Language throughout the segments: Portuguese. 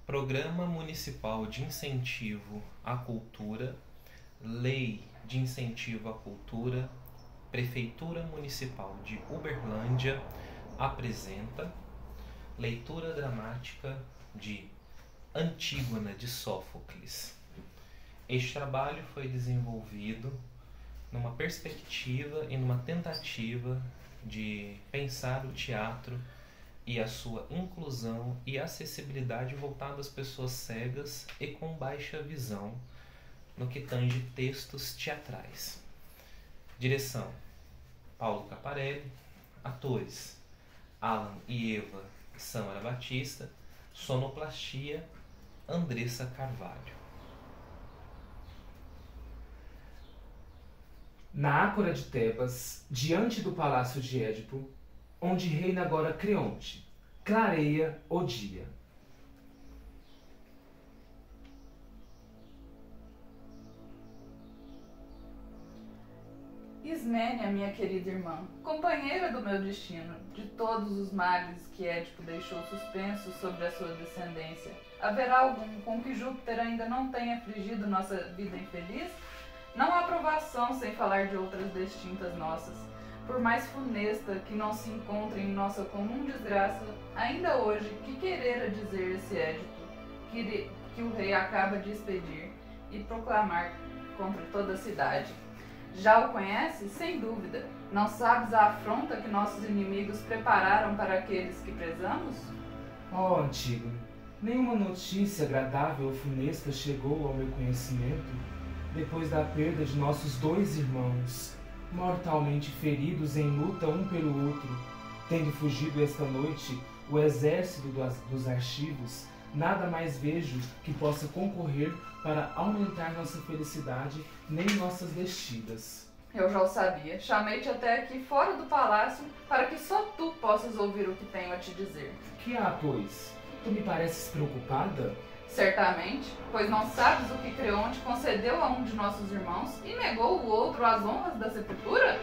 Programa Municipal de Incentivo à Cultura, Lei de Incentivo à Cultura, Prefeitura Municipal de Uberlândia apresenta leitura dramática de Antígona de Sófocles. Este trabalho foi desenvolvido numa perspectiva e numa tentativa de pensar o teatro e a sua inclusão e acessibilidade voltada às pessoas cegas e com baixa visão no que tange textos teatrais. Direção: Paulo Caparelli. Atores: Alan e Eva Samara Batista. Sonoplastia: Andressa Carvalho. Na Ácora de Tebas, diante do palácio de Édipo, onde reina agora Creonte, clareia o dia. Ismênia, minha querida irmã, companheira do meu destino, de todos os males que Édipo deixou suspensos sobre a sua descendência, haverá algum com que Júpiter ainda não tenha afligido nossa vida infeliz? Não há provação sem falar de outras distintas nossas. Por mais funesta que não se encontre em nossa comum desgraça, ainda hoje, que querera dizer esse Édipo, que o rei acaba de expedir e proclamar contra toda a cidade? Já o conheces? Sem dúvida. Não sabes a afronta que nossos inimigos prepararam para aqueles que prezamos? Ó, Antígona, nenhuma notícia agradável ou funesta chegou ao meu conhecimento depois da perda de nossos dois irmãos, mortalmente feridos em luta um pelo outro. Tendo fugido esta noite o exército dos archivos, nada mais vejo que possa concorrer para aumentar nossa felicidade nem nossas descidas. Eu já o sabia. Chamei-te até aqui fora do palácio para que só tu possas ouvir o que tenho a te dizer. Que há, pois? Tu me pareces preocupada? Certamente, pois não sabes o que Creonte concedeu a um de nossos irmãos e negou o outro às honras da sepultura?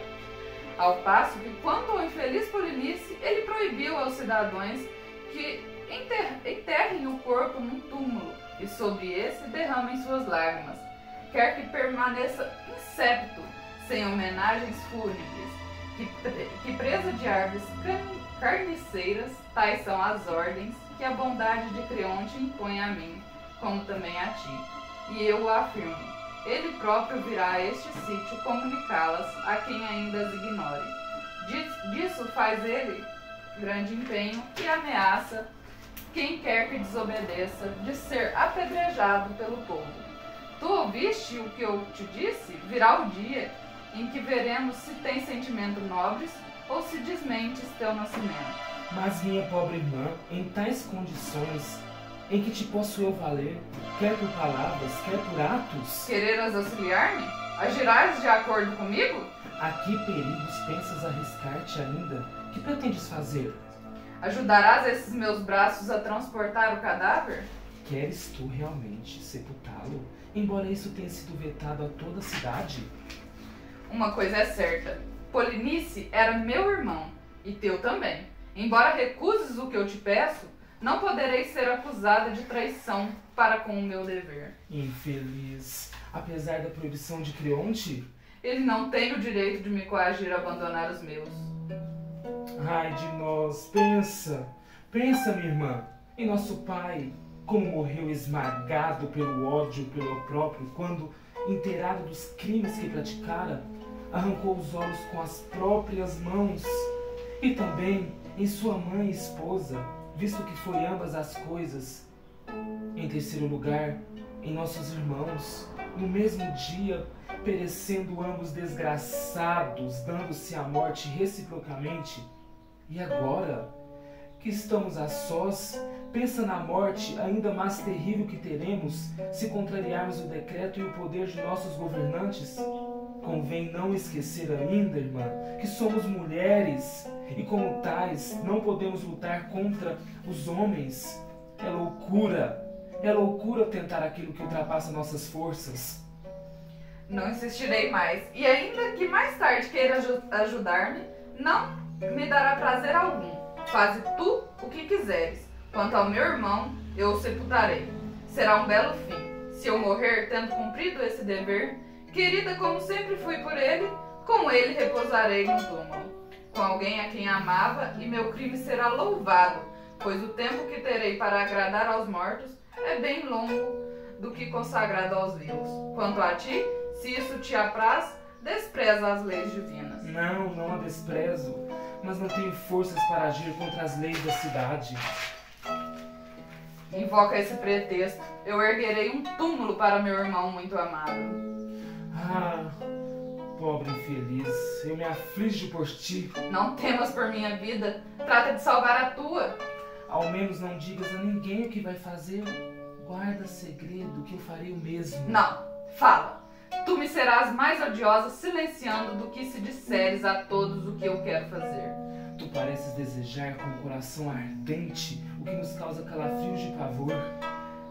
Ao passo que, quanto ao infeliz Polinice, ele proibiu aos cidadãos que enterrem o corpo num túmulo e sobre esse derramem suas lágrimas. Quer que permaneça insépito, sem homenagens fúnebres, que presa de árvores carniceiras, tais são as ordens que a bondade de Creonte impõe a mim, como também a ti. E eu o afirmo, ele próprio virá a este sítio comunicá-las a quem ainda as ignore. Disso faz ele grande empenho e ameaça quem quer que desobedeça de ser apedrejado pelo povo. Tu ouviste o que eu te disse? Virá o dia em que veremos se tens sentimentos nobres ou se desmentes teu nascimento. Mas, minha pobre irmã, em tais condições, em que te posso eu valer, quer por palavras, quer por atos? Quereras auxiliar-me? Agirás de acordo comigo? A que perigos pensas arriscar-te ainda? Que pretendes fazer? Ajudarás esses meus braços a transportar o cadáver? Queres tu realmente sepultá-lo, embora isso tenha sido vetado a toda a cidade? Uma coisa é certa, Polinice era meu irmão, e teu também. Embora recuses o que eu te peço, não poderei ser acusada de traição para com o meu dever. Infeliz, apesar da proibição de Creonte? Ele não tem o direito de me coagir a abandonar os meus. Ai de nós, pensa, minha irmã, em nosso pai, como morreu esmagado pelo ódio pelo próprio, quando, inteirado dos crimes que praticara, arrancou os olhos com as próprias mãos, e também em sua mãe e esposa, visto que foi ambas as coisas. Em terceiro lugar, em nossos irmãos, no mesmo dia, perecendo ambos desgraçados, dando-se a morte reciprocamente. E agora, que estamos a sós, pensa na morte ainda mais terrível que teremos se contrariarmos o decreto e o poder de nossos governantes. Convém não esquecer ainda, irmã, que somos mulheres e como tais não podemos lutar contra os homens. É loucura tentar aquilo que ultrapassa nossas forças. Não insistirei mais, e ainda que mais tarde queira ajudar-me, não me dará prazer algum. Faze tu o que quiseres. Quanto ao meu irmão, eu o sepultarei. Será um belo fim. Se eu morrer tendo cumprido esse dever, querida como sempre fui por ele, com ele repousarei no túmulo, com alguém a quem amava, e meu crime será louvado, pois o tempo que terei para agradar aos mortos é bem longo do que consagrado aos vivos. Quanto a ti, se isso te apraz, despreza as leis divinas. Não a desprezo, mas não tenho forças para agir contra as leis da cidade. Invoca esse pretexto. Eu erguerei um túmulo para meu irmão muito amado. Ah, pobre infeliz, eu me aflijo por ti. Não temas por minha vida, trata de salvar a tua. Ao menos não digas a ninguém o que vai fazer. Guarda segredo, que eu farei o mesmo. Não, fala. Tu me serás mais odiosa silenciando do que se disseres a todos o que eu quero fazer. Tu pareces desejar com o coração ardente o que nos causa calafrios de pavor.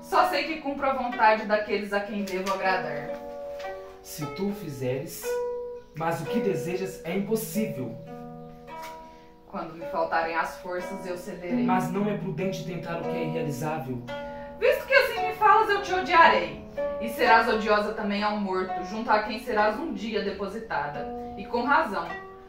Só sei que cumpro a vontade daqueles a quem devo agradar. Se tu o fizeres, mas o que desejas é impossível. Quando me faltarem as forças, eu cederei. Mas não é prudente tentar o que é irrealizável. Visto que assim me falas, eu te odiarei. E serás odiosa também ao morto, junto a quem serás um dia depositada. E com razão.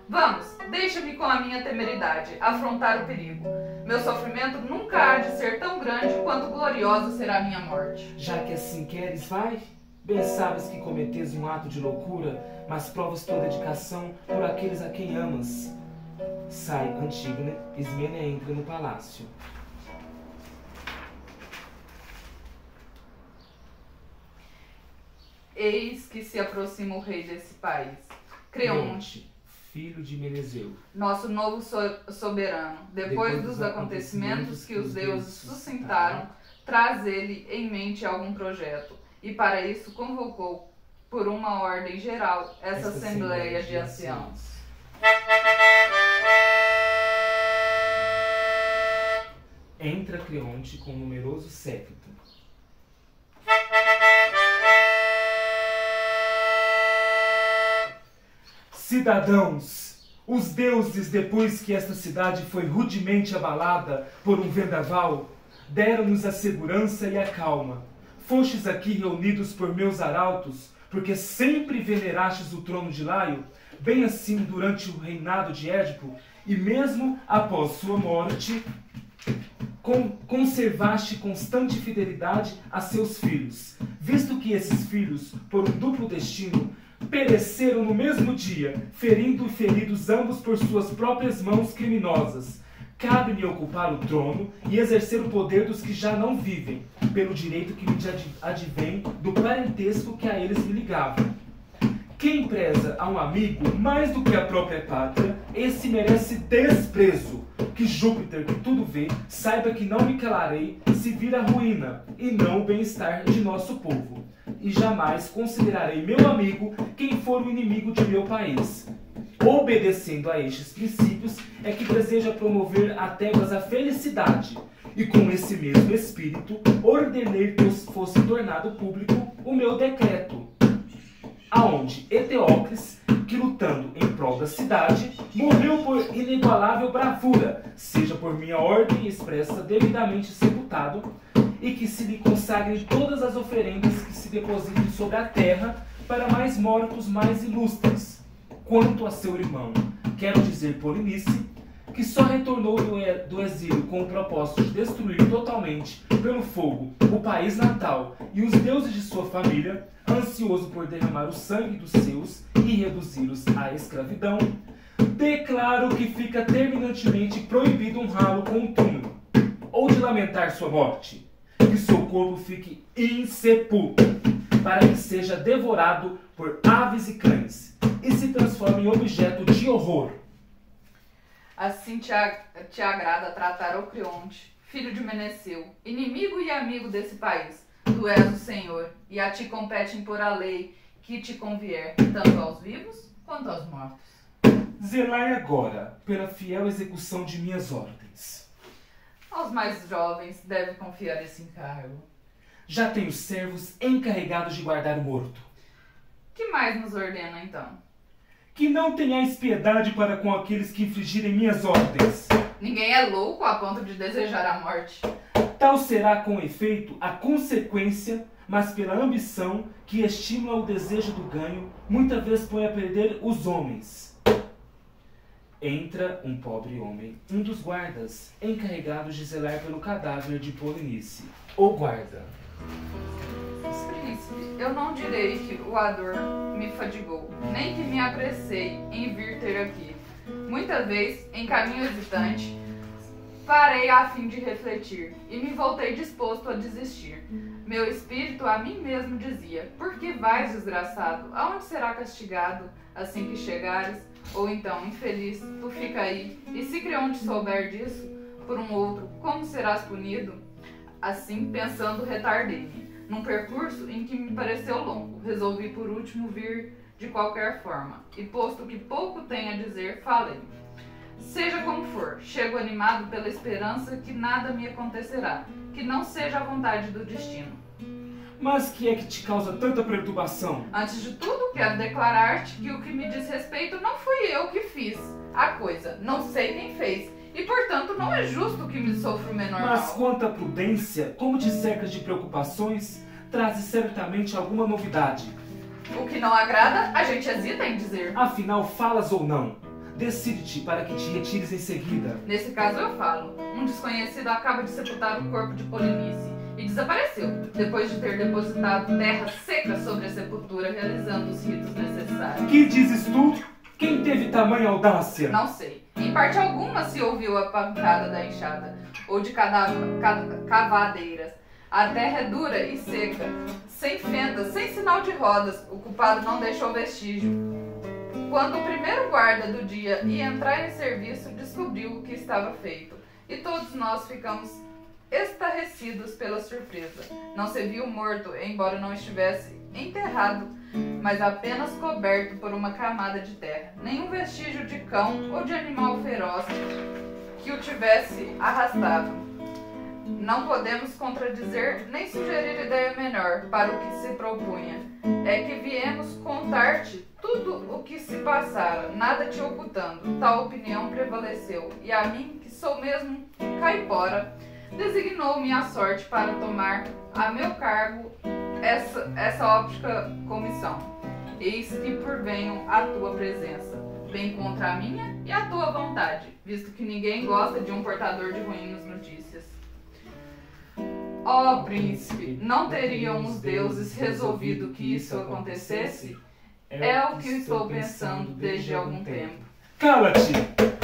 Vamos, deixa-me com a minha temeridade afrontar o perigo. Meu sofrimento nunca há de ser tão grande quanto gloriosa será a minha morte. Já que assim queres, vai. Bem sabes que cometes um ato de loucura, mas provas tua dedicação por aqueles a quem amas. Sai, Antígona, Ismênia entra no palácio. Eis que se aproxima o rei desse país, Creonte, filho de Menezeu, nosso novo soberano. Depois dos acontecimentos que os deuses suscitaram, traz ele em mente algum projeto, e para isso convocou, por uma ordem geral, essa assembleia de anciãos. Entra Creonte com um numeroso séquito. Cidadãos, os deuses, depois que esta cidade foi rudemente abalada por um vendaval, deram-nos a segurança e a calma. Fostes aqui reunidos por meus arautos, porque sempre venerastes o trono de Laio, bem assim durante o reinado de Édipo, e mesmo após sua morte, conservaste constante fidelidade a seus filhos, visto que esses filhos, por um duplo destino, pereceram no mesmo dia, ferindo e feridos ambos por suas próprias mãos criminosas. Cabe-me ocupar o trono e exercer o poder dos que já não vivem, pelo direito que me advém do parentesco que a eles me ligava. Quem preza a um amigo mais do que a própria pátria, esse merece desprezo. Que Júpiter, que tudo vê, saiba que não me calarei se vir a ruína, e não o bem-estar de nosso povo. E jamais considerarei meu amigo quem for o inimigo de meu país. Obedecendo a estes princípios, é que deseja promover a Tebas a felicidade, e com esse mesmo espírito, ordenei que fosse tornado público o meu decreto, aonde Eteócles, que lutando em prol da cidade, morreu por inigualável bravura, seja por minha ordem expressa devidamente sepultado, e que se lhe consagrem todas as oferendas que se depositem sobre a terra para mais mortos mais ilustres. Quanto a seu irmão, quero dizer Polinice, que só retornou do exílio com o propósito de destruir totalmente, pelo fogo, o país natal e os deuses de sua família, ansioso por derramar o sangue dos seus e reduzi-los à escravidão, declaro que fica terminantemente proibido honrá-lo com um túmulo, ou de lamentar sua morte, que seu corpo fique insepulto, para que seja devorado por aves e cães, e se transforme em objeto de horror. Assim te agrada tratar o Creonte, filho de Meneceu, inimigo e amigo desse país. Tu és o Senhor, e a ti compete impor a lei que te convier, tanto aos vivos quanto aos mortos. Zelai agora pela fiel execução de minhas ordens. Aos mais jovens deve confiar esse encargo. Já tenho servos encarregados de guardar o morto. Que mais nos ordena, então? Que não tenhais piedade para com aqueles que infringirem minhas ordens. Ninguém é louco a ponto de desejar a morte. Tal será, com efeito, a consequência, mas pela ambição que estimula o desejo do ganho, muitas vezes põe a perder os homens. Entra um pobre homem, um dos guardas, encarregados de zelar pelo cadáver de Polinice. O guarda. Príncipe, eu não direi que o ardor me fadigou, nem que me apressei em vir ter aqui. Muitas vezes, em caminho hesitante, parei a fim de refletir, e me voltei disposto a desistir. Meu espírito a mim mesmo dizia: por que vais, desgraçado? Aonde será castigado assim que chegares? Ou então, infeliz, tu fica aí, e se Creonte souber disso, por um outro, como serás punido? Assim, pensando, retardei-me, num percurso em que me pareceu longo. Resolvi por último vir de qualquer forma, e posto que pouco tenho a dizer, falei. Seja como for, chego animado pela esperança que nada me acontecerá, que não seja a vontade do destino. Mas que é que te causa tanta perturbação? Antes de tudo, quero declarar-te que o que me diz respeito não fui eu que fiz a coisa, não sei quem fez, e portanto não é justo que me sofra o menor Mas mal. quanto à prudência, como te cercas de preocupações, trazes certamente alguma novidade. O que não agrada, a gente hesita em dizer. Afinal, falas ou não? Decide-te para que te retires em seguida. Nesse caso eu falo. Um desconhecido acaba de sepultar o corpo de Polinice e desapareceu, depois de ter depositado terra seca sobre a sepultura, realizando os ritos necessários. Que dizes tu? Quem teve tamanha audácia? Não sei. Em parte alguma se ouviu a pancada da enxada, ou de cavadeiras. A terra é dura e seca, sem fendas, sem sinal de rodas. O culpado não deixou vestígio. Quando o primeiro guarda do dia ia entrar em serviço, descobriu o que estava feito. E todos nós ficamos estarrecidos pela surpresa. Não se viu morto, embora não estivesse enterrado, mas apenas coberto por uma camada de terra. Nenhum vestígio de cão ou de animal feroz que o tivesse arrastado. Não podemos contradizer nem sugerir ideia melhor para o que se propunha. É que viemos contar-te tudo o que se passara, nada te ocultando. Tal opinião prevaleceu, e a mim, que sou mesmo caipora, designou-me a sorte para tomar a meu cargo essa óptica comissão. Eis que porvenho a tua presença, bem contra a minha e a tua vontade, visto que ninguém gosta de um portador de ruins notícias. Ó príncipe, não teriam os deuses resolvido que isso acontecesse? É o que estou pensando desde algum tempo. Cala-te,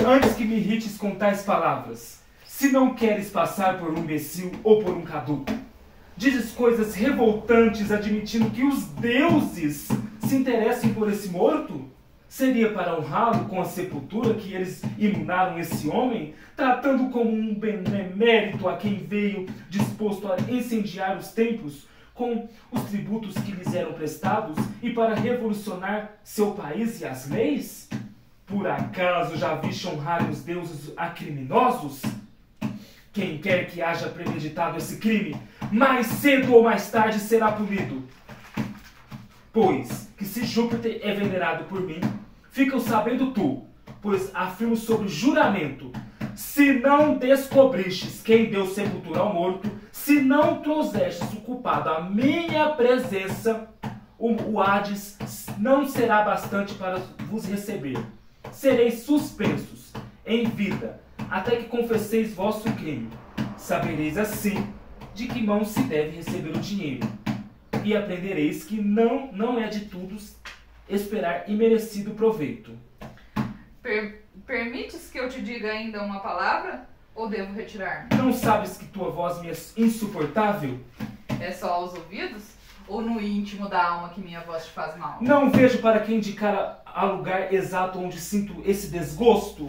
antes que me irrites com tais palavras. Se não queres passar por um imbecil ou por um caduco, dizes coisas revoltantes admitindo que os deuses se interessem por esse morto? Seria para honrá-lo com a sepultura que eles imunaram esse homem, tratando como um benemérito a quem veio disposto a incendiar os templos com os tributos que lhes eram prestados e para revolucionar seu país e as leis? Por acaso já viste honrar os deuses a criminosos? Quem quer que haja premeditado esse crime, mais cedo ou mais tarde será punido. Pois que se Júpiter é venerado por mim, fica o sabendo tu, pois afirmo sobre juramento, se não descobristes quem deu sepultura ao morto, se não trouxestes o culpado à minha presença, o Hades não será bastante para vos receber. Sereis suspensos em vida, até que confesseis vosso crime. Sabereis assim de que mão se deve receber o dinheiro, e aprendereis que não é de todos esperar imerecido proveito. Permites que eu te diga ainda uma palavra? Ou devo retirar-me? Não sabes que tua voz me é insuportável? É só aos ouvidos? Ou no íntimo da alma que minha voz te faz mal? Não vejo para que indicar a lugar exato onde sinto esse desgosto.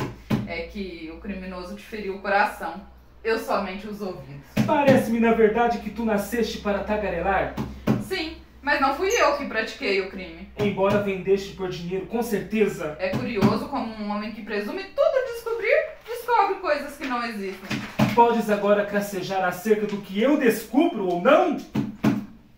É que o criminoso te feriu o coração. Eu somente os ouvidos. Parece-me, na verdade, que tu nasceste para tagarelar. Sim, mas não fui eu que pratiquei o crime. Embora vendeste por dinheiro, com certeza. É curioso como um homem que presume tudo descobrir, descobre coisas que não existem. Podes agora cracejar acerca do que eu descubro ou não?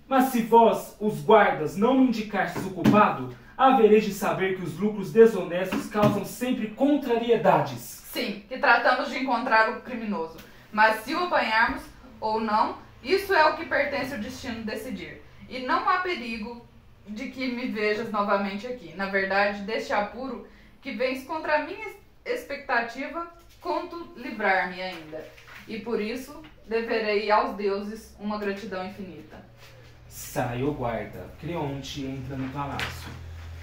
Mas se vós, os guardas, não me indicastes o culpado, havereis de saber que os lucros desonestos causam sempre contrariedades. Sim, que tratamos de encontrar o criminoso. Mas se o apanharmos, ou não, isso é o que pertence ao destino decidir. E não há perigo de que me vejas novamente aqui. Na verdade, deste apuro que vens contra a minha expectativa, conto livrar-me ainda. E por isso deverei aos deuses uma gratidão infinita. Sai o guarda. Creonte entra no palácio.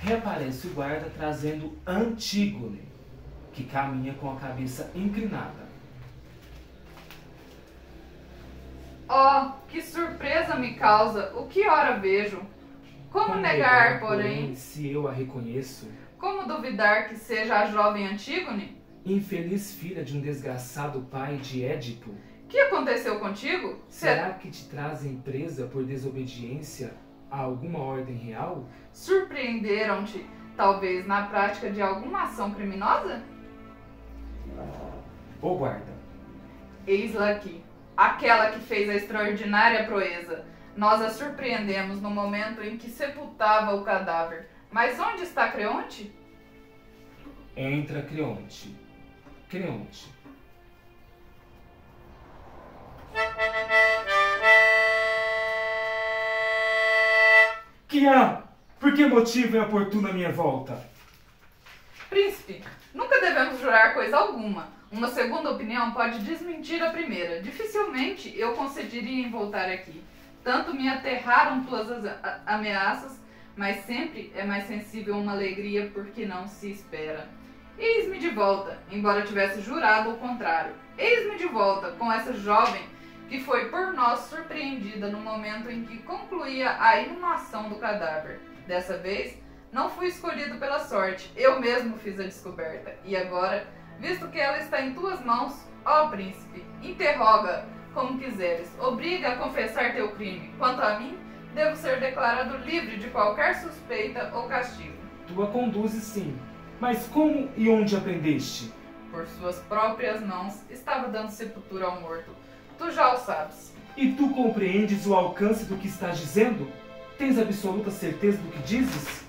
Reaparece o guarda trazendo Antígone, que caminha com a cabeça inclinada. Oh, que surpresa me causa! O que ora vejo? Como negar, porém, se eu a reconheço? Como duvidar que seja a jovem Antígone? Infeliz filha de um desgraçado pai de Édipo. Que aconteceu contigo? Será que te trazem presa por desobediência a alguma ordem real? Surpreenderam-te, talvez, na prática de alguma ação criminosa? Ô guarda. Eis-la aqui, aquela que fez a extraordinária proeza. Nós a surpreendemos no momento em que sepultava o cadáver. Mas onde está Creonte? Entra Creonte. Creonte. Que há? Por que motivo é oportuno a minha volta? Príncipe, nunca devemos jurar coisa alguma. Uma segunda opinião pode desmentir a primeira. Dificilmente eu concederia em voltar aqui. Tanto me aterraram tuas ameaças, mas sempre é mais sensível uma alegria porque não se espera. Eis-me de volta, embora tivesse jurado o contrário. Eis-me de volta com essa jovem que foi por nós surpreendida no momento em que concluía a inumação do cadáver. Dessa vez, não fui escolhido pela sorte, eu mesmo fiz a descoberta. E agora, visto que ela está em tuas mãos, ó príncipe, interroga como quiseres, obriga a confessar teu crime. Quanto a mim, devo ser declarado livre de qualquer suspeita ou castigo. Tu a conduzes sim, mas como e onde aprendeste? Por suas próprias mãos, estava dando sepultura ao morto. Tu já o sabes. E tu compreendes o alcance do que estás dizendo? Tens absoluta certeza do que dizes?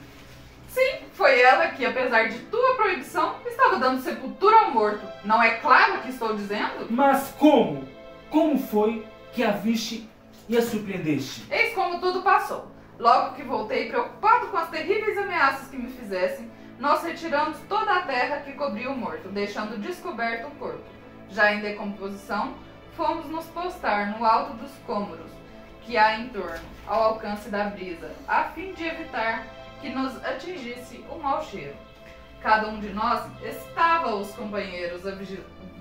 Sim, foi ela que, apesar de tua proibição, estava dando sepultura ao morto. Não é claro o que estou dizendo? Mas como? Como foi que a viste e a surpreendeste? Eis como tudo passou. Logo que voltei, preocupado com as terríveis ameaças que me fizessem, nós retiramos toda a terra que cobria o morto, deixando descoberto o corpo. Já em decomposição, fomos nos postar no alto dos cômoros que há em torno, ao alcance da brisa, a fim de evitar que nos atingisse o mau cheiro. Cada um de nós estava aos companheiros à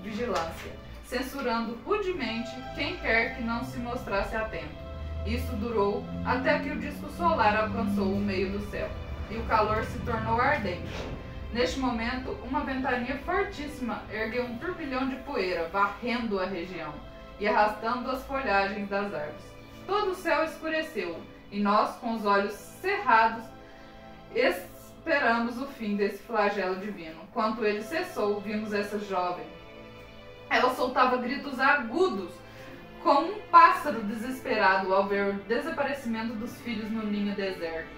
vigilância, censurando rudemente quem quer que não se mostrasse atento. Isso durou até que o disco solar alcançou o meio do céu, e o calor se tornou ardente. Neste momento, uma ventania fortíssima ergueu um turbilhão de poeira, varrendo a região e arrastando as folhagens das árvores. Todo o céu escureceu, e nós, com os olhos cerrados, esperamos o fim desse flagelo divino. Quando ele cessou, vimos essa jovem. Ela soltava gritos agudos, como um pássaro desesperado ao ver o desaparecimento dos filhos no ninho deserto.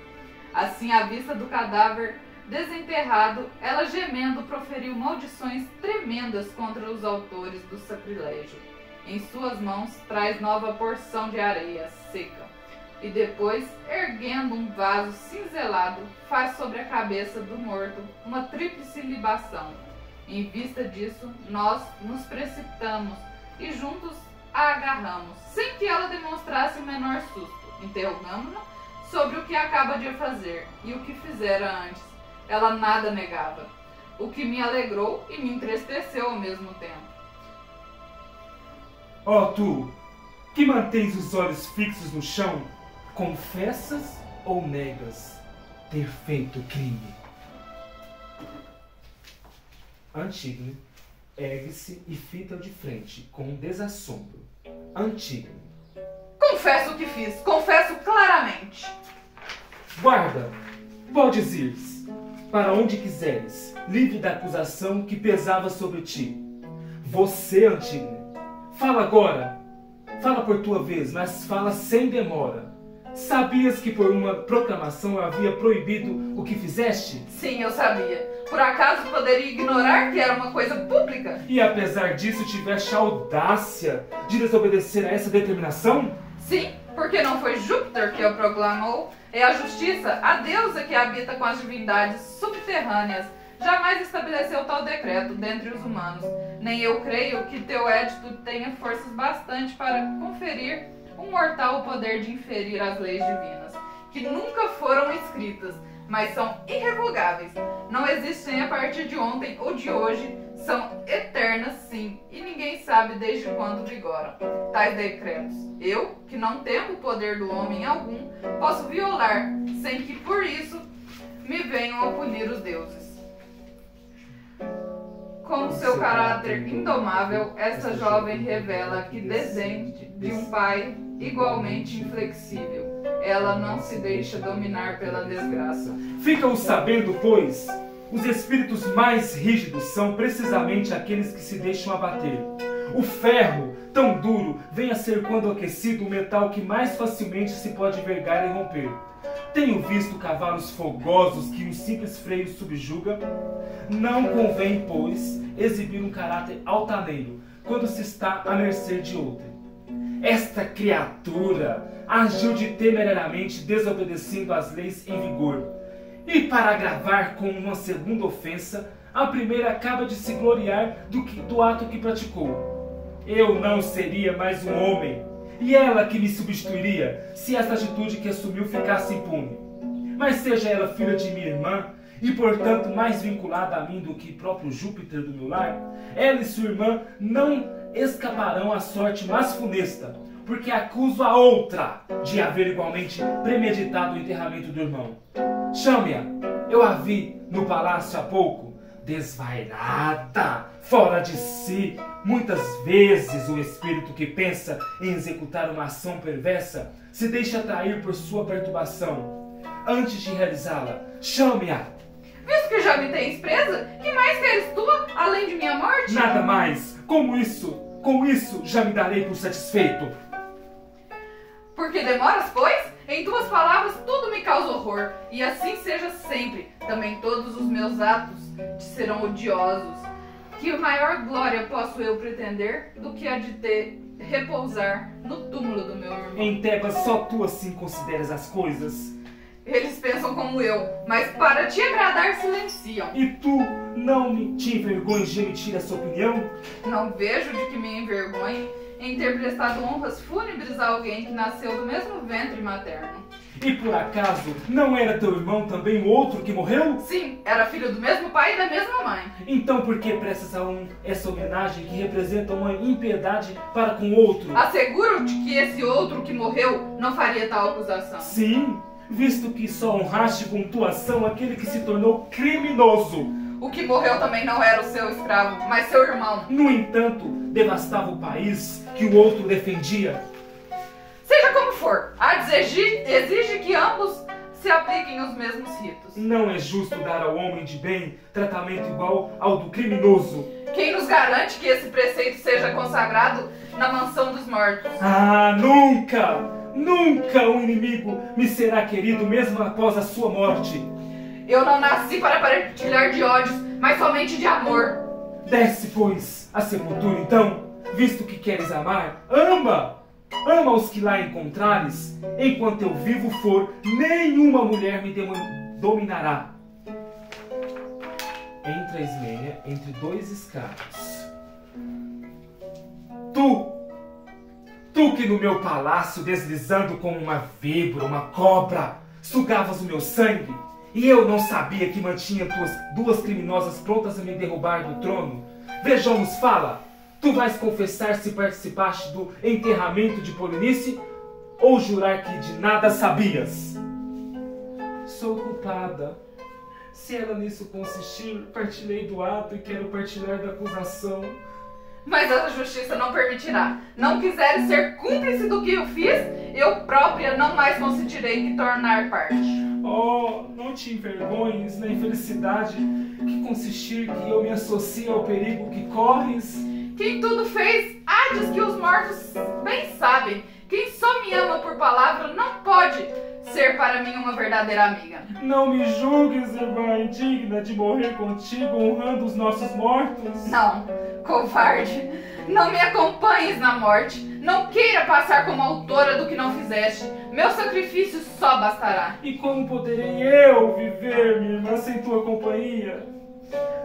Assim, à vista do cadáver desenterrado, ela gemendo proferiu maldições tremendas contra os autores do sacrilégio. Em suas mãos traz nova porção de areia seca, e depois, erguendo um vaso cinzelado, faz sobre a cabeça do morto uma tríplice libação. Em vista disso, nós nos precipitamos e juntos a agarramos, sem que ela demonstrasse o menor susto. Interrogamos-na sobre o que acaba de fazer e o que fizera antes. Ela nada negava, o que me alegrou e me entristeceu ao mesmo tempo. Ó tu, que mantens os olhos fixos no chão, confessas ou negas ter feito o crime? Antígone ergue-se e fita-o de frente, com um desassombro. Antígone. Confesso o que fiz, confesso claramente. Guarda, podes ir para onde quiseres, livre da acusação que pesava sobre ti. Você, Antígone, fala agora. Fala por tua vez, mas fala sem demora. Sabias que por uma proclamação eu havia proibido o que fizeste? Sim, eu sabia. Por acaso poderia ignorar que era uma coisa pública? E apesar disso tiveste a audácia de desobedecer a essa determinação? Sim, porque não foi Júpiter que o proclamou. É a justiça, a deusa que habita com as divindades subterrâneas. Jamais estabeleceu tal decreto dentre os humanos. Nem eu creio que teu édito tenha forças bastante para conferir um mortal o poder de inferir as leis divinas, que nunca foram escritas, mas são irrevogáveis. Não existem a partir de ontem ou de hoje, são eternas sim, e ninguém sabe desde quando vigoram tais decretos. Eu, que não temo o poder do homem algum, posso violar, sem que por isso me venham a punir os deuses. Com seu caráter indomável, esta jovem revela que descende de um pai igualmente inflexível. Ela não se deixa dominar pela desgraça. Ficam sabendo, pois, os espíritos mais rígidos são precisamente aqueles que se deixam abater. O ferro, tão duro, vem a ser quando aquecido o metal que mais facilmente se pode vergar e romper. Tenho visto cavalos fogosos que um simples freio subjuga. Não convém, pois, exibir um caráter altaneiro quando se está à mercê de outrem. Esta criatura agiu de temerariamente desobedecendo às leis em vigor. E para agravar com uma segunda ofensa, a primeira acaba de se gloriar do ato que praticou. Eu não seria mais um homem, e ela que me substituiria, se essa atitude que assumiu ficasse impune. Mas seja ela filha de minha irmã, e portanto mais vinculada a mim do que próprio Júpiter do meu lar, ela e sua irmã não escaparão à sorte mais funesta, porque acuso a outra de haver igualmente premeditado o enterramento do irmão. Chame-a, eu a vi no palácio há pouco, desvairada, fora de si. Muitas vezes o espírito que pensa em executar uma ação perversa se deixa atrair por sua perturbação. Antes de realizá-la, chame-a. Visto que já me tens presa, que mais queres tu, além de minha morte? Nada mais. Com isso já me darei por satisfeito. Porque demoras, pois? Em tuas palavras tudo me causa horror, e assim seja sempre. Também todos os meus atos te serão odiosos. Que maior glória posso eu pretender do que a de te repousar no túmulo do meu irmão? Em Tebas só tu assim consideras as coisas. Eles pensam como eu, mas para te agradar silenciam. E tu não te envergonhas de emitir essa opinião? Não vejo de que me envergonhe em ter prestado honras fúnebres a alguém que nasceu do mesmo ventre materno. E por acaso, não era teu irmão também o outro que morreu? Sim, era filho do mesmo pai e da mesma mãe. Então por que prestas a essa homenagem que representa uma impiedade para com o outro? Asseguro-te que esse outro que morreu não faria tal acusação. Sim, visto que só honraste com tua ação aquele que se tornou criminoso. O que morreu também não era o seu escravo, mas seu irmão. No entanto, devastava o país que o outro defendia. Seja como for, exige que ambos se apliquem os mesmos ritos. Não é justo dar ao homem de bem tratamento igual ao do criminoso. Quem nos garante que esse preceito seja consagrado na mansão dos mortos? Ah, nunca! Nunca um inimigo me será querido mesmo após a sua morte. Eu não nasci para partilhar de ódios, mas somente de amor. Desce, pois, a sepultura então, visto que queres amar, ama! Ama os que lá encontrares, enquanto eu vivo for, nenhuma mulher me dominará. Entra a Ismênia entre dois escados. Tu que no meu palácio, deslizando como uma víbora, uma cobra, sugavas o meu sangue, e eu não sabia que mantinha tuas duas criminosas prontas a me derrubar do trono. Vejamos, fala! Tu vais confessar se participaste do enterramento de Polinice ou jurar que de nada sabias? Sou culpada. Se ela nisso consistir, partilhei do ato e quero partilhar da acusação. Mas a justiça não permitirá. Não quiseres ser cúmplice do que eu fiz, eu própria não mais consentirei que tornar parte. Oh, não te envergonhes na infelicidade que consistir que eu me associe ao perigo que corres. Quem tudo fez, há diz que os mortos bem sabem. Quem só me ama por palavra não pode pode ser para mim uma verdadeira amiga. Não me julgues, irmã indigna de morrer contigo honrando os nossos mortos. Não, covarde, não me acompanhes na morte. Não queira passar como autora do que não fizeste. Meu sacrifício só bastará. E como poderei eu viver, minha irmã, sem tua companhia?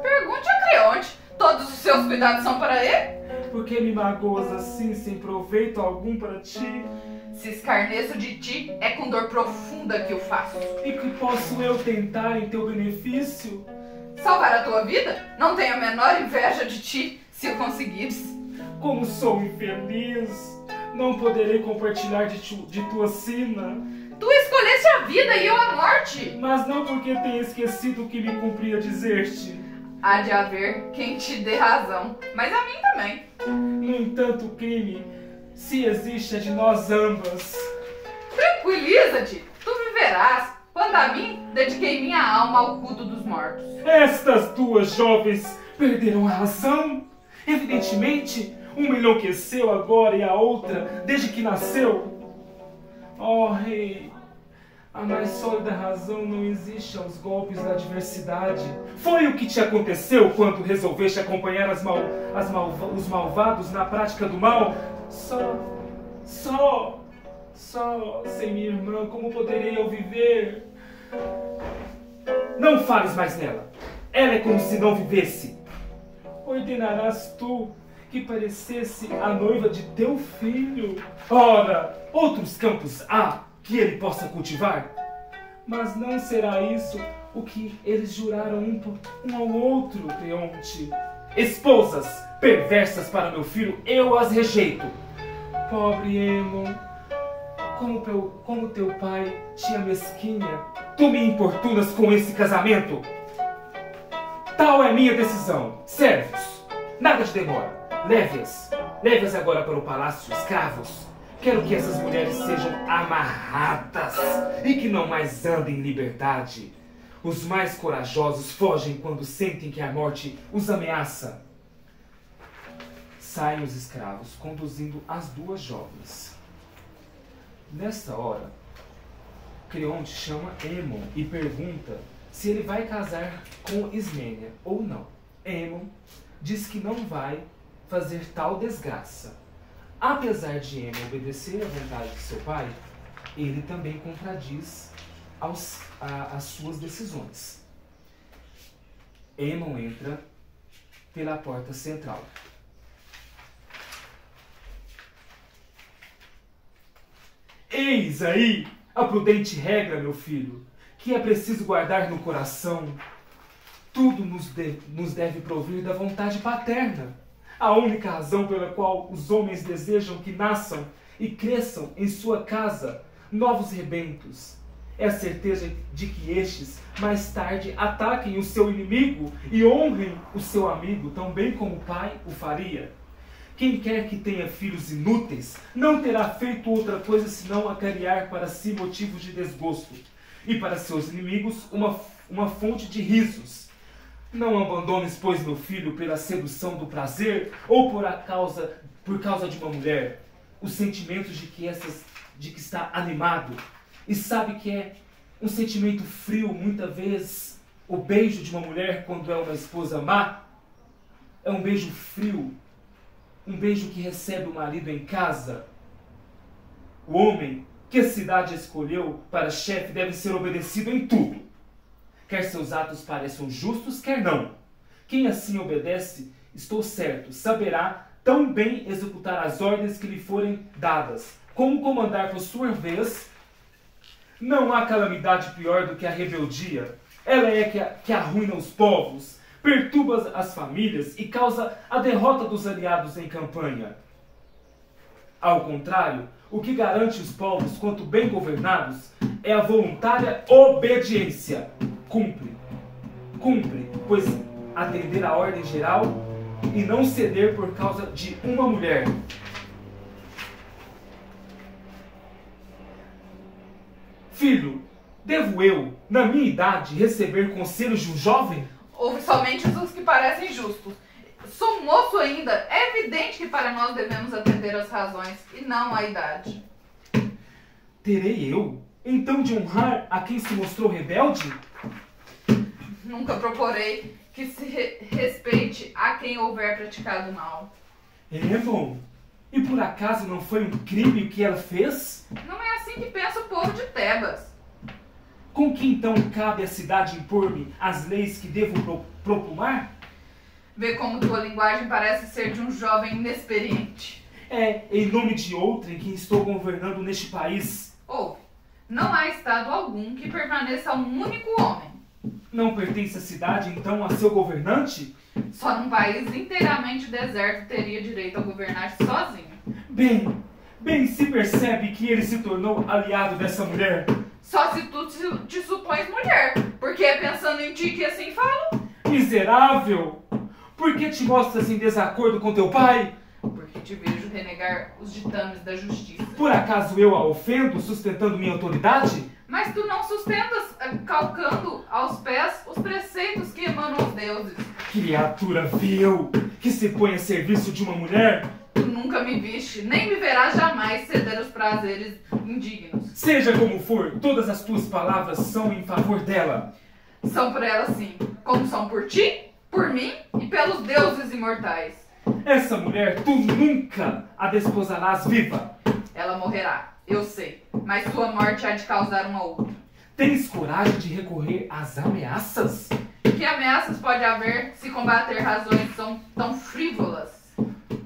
Pergunte a Creonte. Todos os seus cuidados são para ele? Por que me magoas assim, sem proveito algum para ti? Se escarneço de ti, é com dor profunda que o faço. E que posso eu tentar em teu benefício? Salvar a tua vida? Não tenho a menor inveja de ti, se o conseguires. Como sou infeliz, não poderei compartilhar de tua sina. Tu escolheste a vida e eu a morte. Mas não porque tenha esquecido o que me cumpria dizer-te. Há de haver quem te dê razão, mas a mim também. No entanto, o crime, se existe, é de nós ambas. Tranquiliza-te, tu viverás. Quanto a mim, dediquei minha alma ao culto dos mortos. Estas duas jovens perderam a razão. Evidentemente, uma enlouqueceu agora e a outra, desde que nasceu. Oh, rei, a mais sólida razão não existe aos golpes da adversidade. Foi o que te aconteceu quando resolveste acompanhar os malvados na prática do mal? Só, sem minha irmã, como poderei eu viver? Não fales mais nela. Ela é como se não vivesse. Ordenarás tu que parecesse a noiva de teu filho? Ora, outros campos há que ele possa cultivar? Mas não será isso o que eles juraram um ao outro, Creonte? Esposas perversas para meu filho, eu as rejeito. Pobre Aemon, como teu pai, tia mesquinha, tu me importunas com esse casamento? Tal é minha decisão. Servos, nada de demora. Leve-as agora para o palácio, escravos. Quero que essas mulheres sejam amarradas e que não mais andem em liberdade. Os mais corajosos fogem quando sentem que a morte os ameaça. Saem os escravos, conduzindo as duas jovens. Nesta hora, Creonte chama Aemon e pergunta se ele vai casar com Ismênia ou não. Aemon diz que não vai fazer tal desgraça. Apesar de Aemon obedecer à vontade de seu pai, ele também contradiz as suas decisões. Aemon entra pela porta central. Eis aí a prudente regra, meu filho, que é preciso guardar no coração. Tudo nos deve provir da vontade paterna. A única razão pela qual os homens desejam que nasçam e cresçam em sua casa novos rebentos é a certeza de que estes mais tarde ataquem o seu inimigo e honrem o seu amigo tão bem como o pai o faria. Quem quer que tenha filhos inúteis não terá feito outra coisa senão acarrear para si motivos de desgosto e para seus inimigos uma fonte de risos. Não abandones, pois, meu filho, pela sedução do prazer ou por causa de uma mulher, os sentimentos de que está animado e sabe que é um sentimento frio, muitas vezes, o beijo de uma mulher quando é uma esposa má, é um beijo frio, um beijo que recebe o marido em casa. O homem que a cidade escolheu para chefe deve ser obedecido em tudo. Quer seus atos pareçam justos, quer não. Quem assim obedece, estou certo, saberá tão bem executar as ordens que lhe forem dadas, como comandar por sua vez. Não há calamidade pior do que a rebeldia. Ela é que arruina os povos, perturba as famílias e causa a derrota dos aliados em campanha. Ao contrário, o que garante os povos, quanto bem governados, é a voluntária obediência. Cumpre, pois atender à ordem geral e não ceder por causa de uma mulher. Filho, devo eu, na minha idade, receber conselhos de um jovem? Ouve somente os que parecem justos. Sou moço ainda. É evidente que para nós devemos atender às razões e não à idade. terei eu, então, de honrar a quem se mostrou rebelde? Nunca proporei que se respeite a quem houver praticado mal. Aemon, e por acaso não foi um crime o que ela fez? Não é assim que pensa o povo de Tebas. Com que então cabe à cidade impor-me as leis que devo propulsar? Vê como tua linguagem parece ser de um jovem inexperiente. É em nome de outra em quem estou governando neste país. Ouve, não há estado algum que permaneça um único homem. Não pertence a cidade, então, a seu governante? Só num país inteiramente deserto teria direito a governar sozinho. Bem se percebe que ele se tornou aliado dessa mulher. Só se tu te supões mulher, porque é pensando em ti que assim falo. Miserável! Por que te mostras em desacordo com teu pai? Porque te vejo renegar os ditames da justiça. Por acaso eu a ofendo, sustentando minha autoridade? Mas tu não sustentas calcando aos pés os preceitos que emanam os deuses. Criatura vil, que se põe a serviço de uma mulher? Tu nunca me viste, nem me verás jamais ceder aos prazeres indignos. Seja como for, todas as tuas palavras são em favor dela. São por ela sim, como são por ti, por mim e pelos deuses imortais. Essa mulher tu nunca a desposarás viva. Ela morrerá, eu sei, mas sua morte há de causar uma outra. Tens coragem de recorrer às ameaças? Que ameaças pode haver se combater razões são tão frívolas?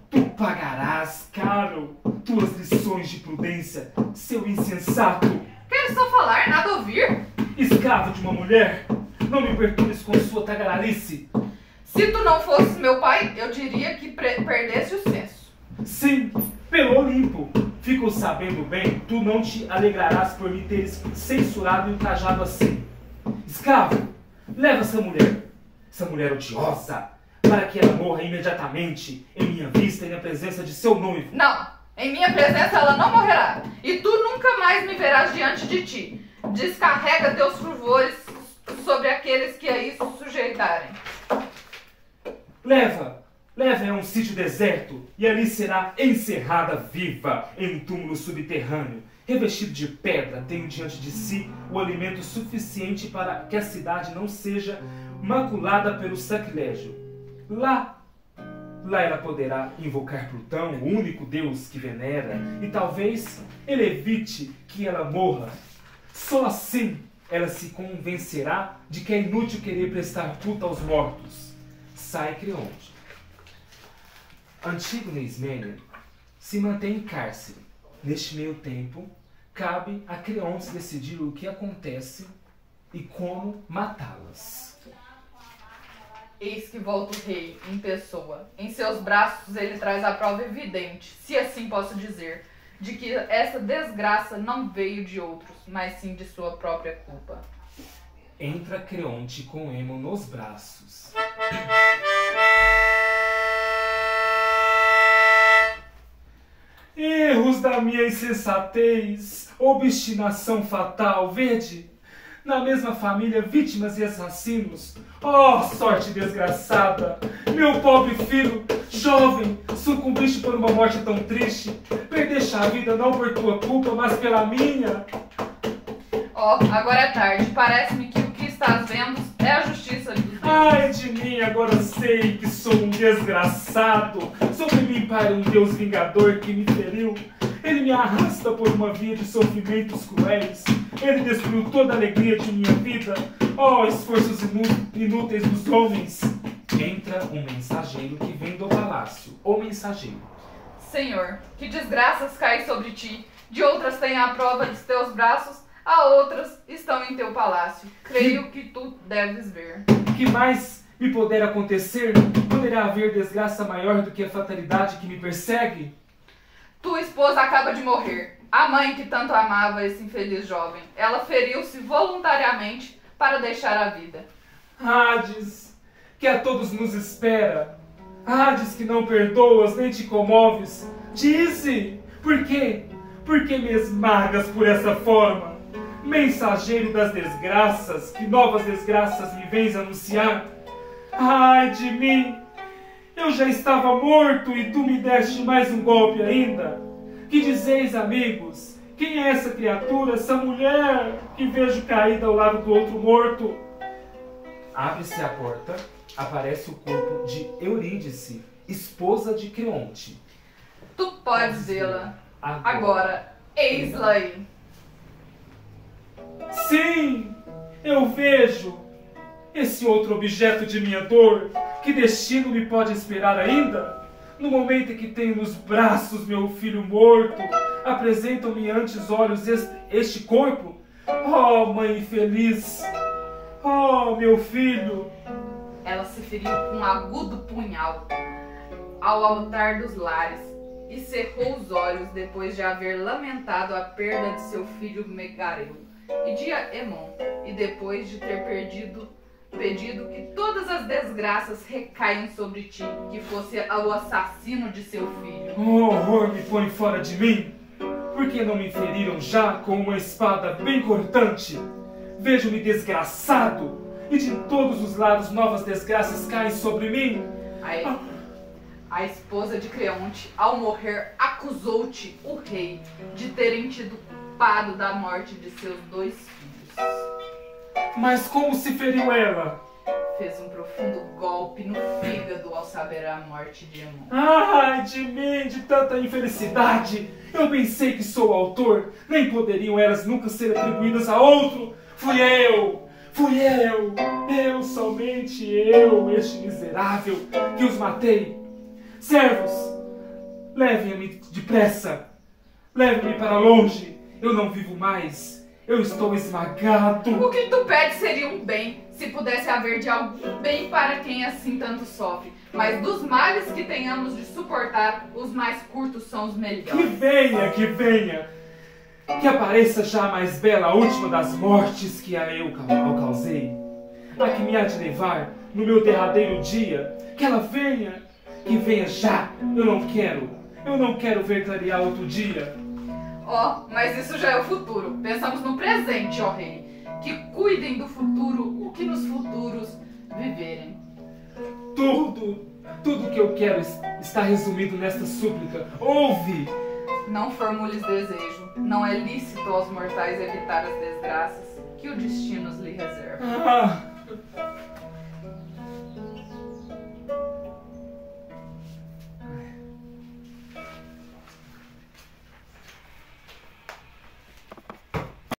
Tu pagarás caro tuas lições de prudência, seu insensato. Queres só falar, nada ouvir? Escravo de uma mulher, não me perturbes com sua tagarelice. Se tu não fosses meu pai, eu diria que perdesse o senso. Sim, pelo Olimpo. Fico sabendo bem, tu não te alegrarás por me teres censurado e ultrajado assim. Escravo, leva essa mulher odiosa, para que ela morra imediatamente em minha vista e na presença de seu noivo. Não, em minha presença ela não morrerá, e tu nunca mais me verás diante de ti. Descarrega teus favores sobre aqueles que a isso sujeitarem. Leva a um sítio deserto e ali será encerrada viva em um túmulo subterrâneo. Revestido de pedra, tenho diante de si o alimento suficiente para que a cidade não seja maculada pelo sacrilégio. Lá ela poderá invocar Plutão, o único deus que venera, e talvez ele evite que ela morra. Só assim ela se convencerá de que é inútil querer prestar culto aos mortos. Sai Creonte. Antígona e Ismênia se mantém em cárcere. Neste meio tempo, cabe a Creonte decidir o que acontece e como matá-las. Eis que volta o rei em pessoa. Em seus braços ele traz a prova evidente, se assim posso dizer, de que essa desgraça não veio de outros, mas sim de sua própria culpa. Entra Creonte com Aemon nos braços. Erros da minha insensatez, obstinação fatal, vede? Na mesma família, vítimas e assassinos. Oh, sorte desgraçada! Meu pobre filho, jovem, sucumbiste por uma morte tão triste. Perdeste a vida não por tua culpa, mas pela minha. Oh, agora é tarde. Parece-me que o que estás vendo é a justiça de Deus. Ai de mim, agora sei que sou um desgraçado. Sobre mim paira um Deus vingador que me feriu. Ele me arrasta por uma via de sofrimentos cruéis. Ele destruiu toda a alegria de minha vida. Oh, esforços inúteis dos homens. Entra um mensageiro que vem do palácio. O mensageiro. Senhor, que desgraças caem sobre ti. De outras tem a prova dos teus braços, a outras estão em teu palácio. Creio que tu deves ver. Que mais me poderá acontecer? Poderá haver desgraça maior do que a fatalidade que me persegue? Tua esposa acaba de morrer. A mãe que tanto amava esse infeliz jovem. Ela feriu-se voluntariamente para deixar a vida. Hades, que a todos nos espera. Hades, que não perdoas nem te comoves. Dize, por quê? Por que me esmagas por essa forma? Mensageiro das desgraças, que novas desgraças me vens anunciar? Ai de mim! Eu já estava morto e tu me deste mais um golpe ainda. Que dizeis, amigos? Quem é essa criatura, essa mulher que vejo caída ao lado do outro morto? Abre-se a porta, aparece o corpo de Eurídice, esposa de Creonte. Tu podes vê-la. Agora, eis-la aí. Sim, eu vejo esse outro objeto de minha dor. Que destino me pode esperar ainda? No momento em que tenho nos braços meu filho morto, apresentam-me ante os olhos este corpo? Oh, mãe infeliz! Oh, meu filho! Ela se feriu com um agudo punhal ao altar dos lares e cerrou os olhos depois de haver lamentado a perda de seu filho Megareu e de Aemon, e depois de ter pedido que todas as desgraças recaiam sobre ti, que fosse o assassino de seu filho. O horror me põe fora de mim. Por que não me feriram já com uma espada bem cortante? Vejo-me desgraçado, e de todos os lados novas desgraças caem sobre mim. A esposa de Creonte, ao morrer, acusou-te, o rei, de terem tido culpado da morte de seus 2 filhos. Mas como se feriu ela? Fez um profundo golpe no fígado ao saber a morte de Aemon. Ai de mim, de tanta infelicidade! Eu pensei que sou o autor, nem poderiam elas nunca ser atribuídas a outro. Fui eu, somente eu, este miserável, que os matei. Servos, levem-me depressa, levem-me para longe, eu não vivo mais, eu estou esmagado. O que tu pede seria um bem, se pudesse haver de algum bem para quem assim tanto sofre. Mas dos males que tenhamos de suportar, os mais curtos são os melhores. Que venha, que apareça já a mais bela, a última das mortes que a eu causei, a que me há de levar no meu derradeiro dia, que ela venha, que venha já, eu não quero ver clarear outro dia. Mas isso já é o futuro. Pensamos no presente, ó rei. Que cuidem do futuro o que nos futuros viverem. Tudo que eu quero está resumido nesta súplica. Ouve! Não formules desejo. Não é lícito aos mortais evitar as desgraças que o destino lhe reserva.